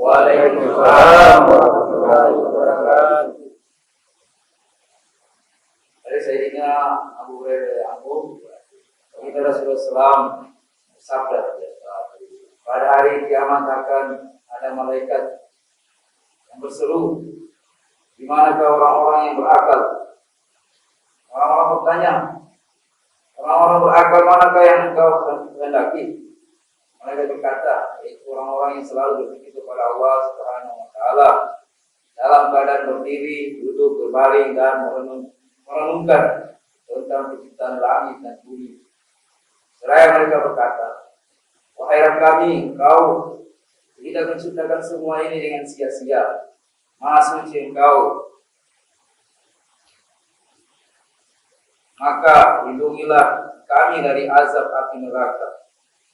Waalaikumsalam warahmatullahi wabarakatuh. Dari Sayyidina Abu Hurairah kita Rasulullah SAW bersabda, pada hari kiamat akan ada malaikat yang berseru, di manakah orang-orang yang berakal? Orang-orang bertanya, orang-orang berakal manakah yang engkau kehendaki? Mereka berkata, yaitu orang-orang yang selalu berpikir kepada Allah Subhanahu wa Ta'ala dalam keadaan berdiri, duduk, berbaring, dan merenungkan tentang penciptaan langit dan bumi. Seraya mereka berkata, wahai Rabb kami, Engkau tidak menciptakan semua ini dengan sia-sia. Maha suci Engkau. Maka lindungilah kami dari azab api neraka.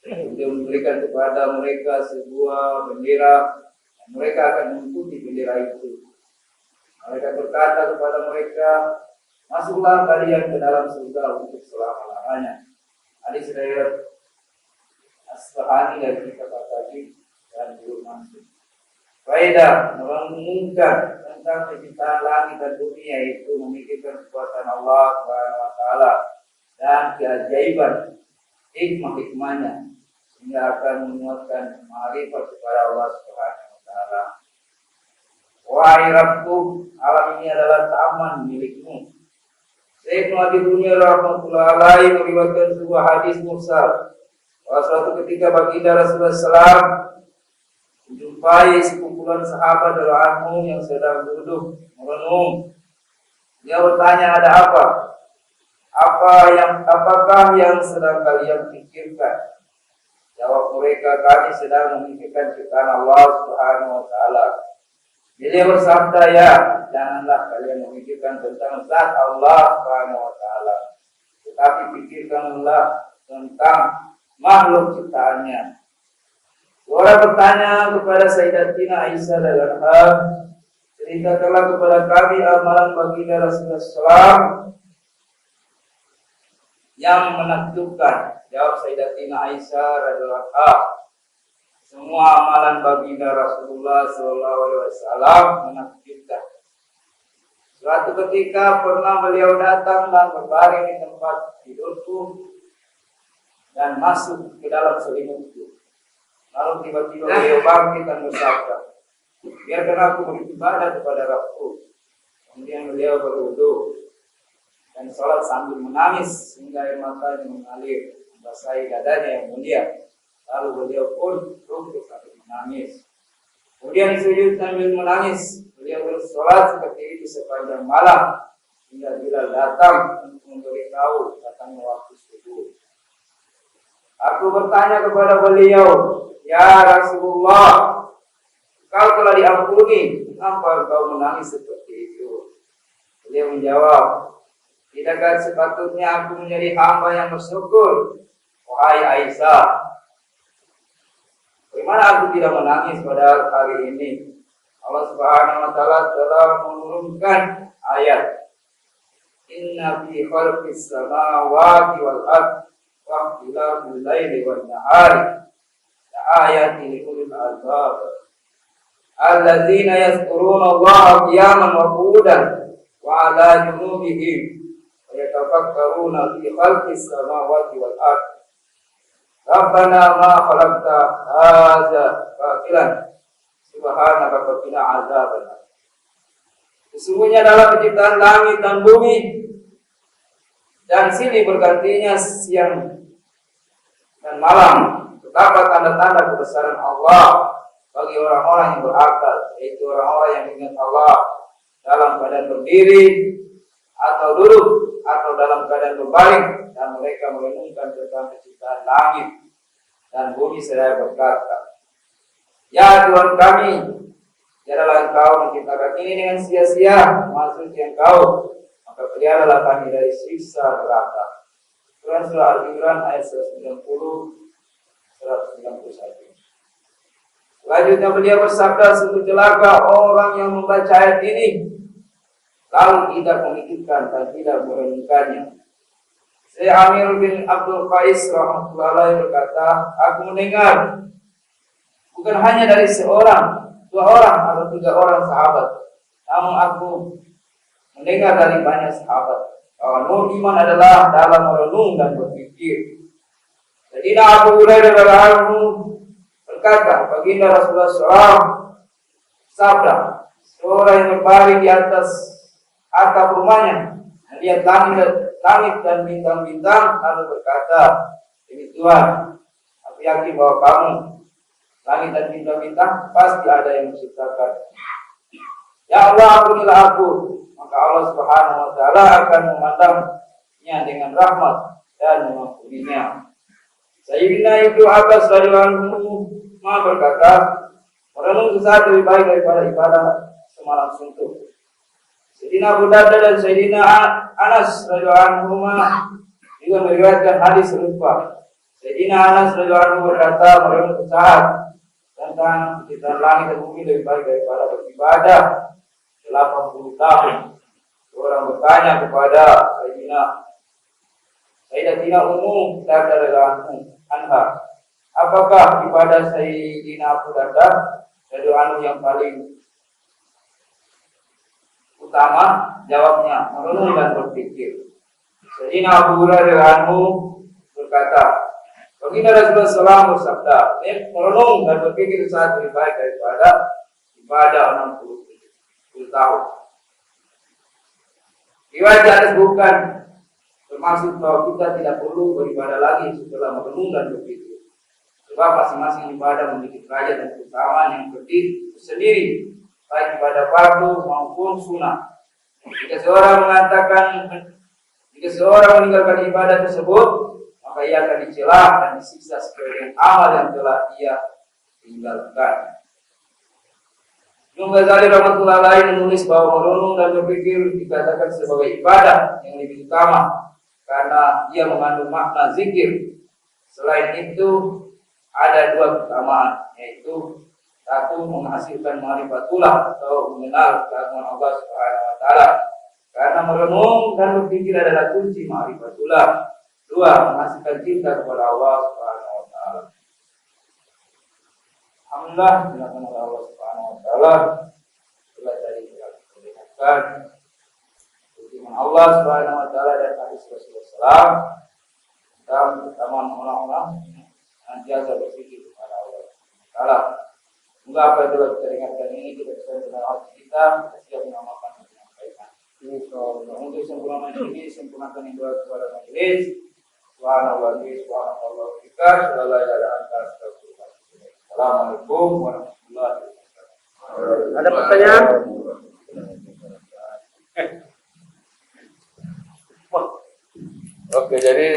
Dia memberikan kepada mereka sebuah bendera dan mereka akan mengikuti bendera itu. Mereka berkata kepada mereka, masuklah kalian ke dalam surga untuk selama-lamanya. Hadis riwayat Asbahani dari kitab At-Tabi'in dan belum masuk. Faedah merenungkan tentang penciptaan langit dan bumi, yaitu memikirkan kekuatan Allah Subhanahu wa Ta'ala dan keajaiban hikmah-hikmahnya, sehingga akan menguatkan ma'rifat kepada Allah Subhanahu wa Ta'ala. Wahai Rabbku, alam ini adalah taman milikmu. Syekh Muhammad Dunia rahmatullah alaihi meriwayatkan sebuah hadis mursal bahwa suatu ketika baginda Rasulullah SAW menjumpai sekumpulan sahabat radhiyallahu yang sedang duduk merenung. Dia bertanya, ada apa? Apakah yang sedang kalian pikirkan? Jawab mereka, kami sedang memikirkan ciptaan Allah Subhanahu wa Ta'ala. Beliau bersabda, ya, janganlah kalian memikirkan tentang zat Allah Subhanahu wa Ta'ala, tetapi pikirkanlah tentang makhluk ciptaannya. Orang bertanya kepada Sayyidatina Aisyah radhiyallahu anha, ceritakanlah kepada kami amalan baginda Rasulullah SAW yang menakjubkan. Jawab Sayyidatina Aisyah radhiyallahu anha, semua amalan baginda Rasulullah SAW menakjubkan. Suatu ketika pernah beliau datang dan berbaring di tempat tidurku dan masuk ke dalam selimutku. Lalu tiba-tiba beliau bangkit dan bersabda, biarkan aku beribadah kepada Rabbku. Kemudian beliau berwudu dan sholat sambil menangis hingga air matanya mengalir membasahi dadanya yang mulia. Lalu beliau pun rukuk sambil menangis. Kemudian sujud sambil menangis. Beliau bersolat seperti itu sepanjang malam hingga Bilal datang untuk memberitahu datangnya waktu subuh. Aku bertanya kepada beliau, ya Rasulullah, kau telah diampuni, kenapa kau menangis seperti itu? Beliau menjawab, tidakkah sepatutnya aku menjadi hamba yang bersyukur, wahai Aisyah? Bagaimana aku tidak menangis pada hari ini? Allah Subhanahu wa Ta'ala telah menurunkan ayat, inna fi khalqis samawati wal ardi wa ikhtilafil laili wan nahari laayatin liulil albab alladzina yadhkuruna Allaha qiyaman wa qu'udan wa 'ala junubihim wa yatafakkaruna fi khalqis samawati wal ardi Rabbana ma khalaqta hadza batilan subhanaka faqina azabannar. Sesungguhnya dalam penciptaan langit dan bumi dan silih bergantinya siang dan malam terdapat tanda-tanda kebesaran Allah bagi orang-orang yang berakal, yaitu orang-orang yang ingat Allah dalam keadaan berdiri atau duduk atau dalam keadaan berbaring, dan mereka merenungkan tentang penciptaan langit dan bumi seraya berkata, ya Tuhan kami, jadilah Engkau menciptakan ini dengan sia-sia, Maha Suci Engkau, maka peliharalah kami dari siksa neraka. Quran Surah Al-Imran ayat 190 191. Selanjutnya beliau bersabda, sungguh celaka orang yang membaca ayat ini lalu tidak memikirkan dan tidak merenungkannya. Syekh Amir bin Abdul Qais rahimahullah berkata, aku mendengar bukan hanya dari seorang 2 orang atau 3 orang sahabat. Namun aku mendengar dari banyak sahabat bahwa nur iman adalah dalam merenung dan berpikir. Jadi Abu Hurairah radhiyallahu anhu berkata, baginda Rasulullah SAW sabda, seorang yang berbaring di atas atap rumahnya melihat langit dan bintang-bintang lalu berkata, demi Tuhan, aku yakin bahwa kamu, langit dan bintang-bintang pasti ada yang menciptakan. Ya Allah, ampunilah aku. Maka Allah Subhanahu wa taala akan memandangnya dengan rahmat dan mengampuninya. Sayyidina Ibnu Abbas radhiyallahu anhu berkata, merenung sesaat lebih baik daripada ibadah semalam suntuk. Sayyidina Abu Darda dan Sayyidina Anas radhiyallahu anhu juga meriwayatkan hadis serupa. Sayyidina Anas radhiyallahu anhu berkata, merenung sesaat tentang penciptaan langit dan bumi lebih baik daripada beribadah 80 tahun. Orang bertanya kepada Sayyidatina Ummu Darda radhiyallahu anha, apakah ibadah Sayyidina Abu Darda radhiyallahu anhu yang paling utama? Jawabnya, merenung dan berpikir. Sayyidina Abu Hurairah radhiyallahu anhu berkata, baginda Rasulullah SAW bersabda, merenung dan berpikir saat lebih baik daripada ibadah 60 tahun. Riwayat hadis bukan bermaksud bahwa kita tidak perlu beribadah lagi setelah merenung dan berpikir. Sebab masing-masing ibadah memiliki derajat dan keutamaan yang berdiri sendiri, baik ibadah fardu maupun sunnah. Jika seorang meninggalkan ibadah tersebut, maka ia akan dicela dan disiksa sesuai dengan amal yang telah ia tinggalkan. Imam Ghazali rahmatullahi alaihi menulis bahwa merenung dan berpikir dikatakan sebagai ibadah yang lebih utama karena ia mengandung makna zikir. Selain itu ada 2 keutamaan, yaitu 1, menghasilkan ma'rifatullah atau mengenal keagungan Allah Subhanahu wa taala. Karena merenung dan berpikir adalah kunci ma'rifatullah. 2, menghasilkan cinta kepada Allah Subhanahu wa taala. Alhamdulillah, dilakukan oleh Allah Subhanahu wa taala telah tadi kita perlihatkan firman Allah Subhanahu wa taala dan hadis Rasulullah SAW tentang keutamaan orang-orang yang biasa berpikir kepada Allah taala. Semoga apa yang telah kita dengarkan ini kita bisa benar hati kita siap mengamalkan dan menyampaikan. Insyaallah untuk sempurna majelis, sempurnakan doa kepada majelis. Subhanallah, subhanallah, kita selalu ada antara Assalamualaikum warahmatullahi wabarakatuh. Ada pertanyaan? Oke, jadi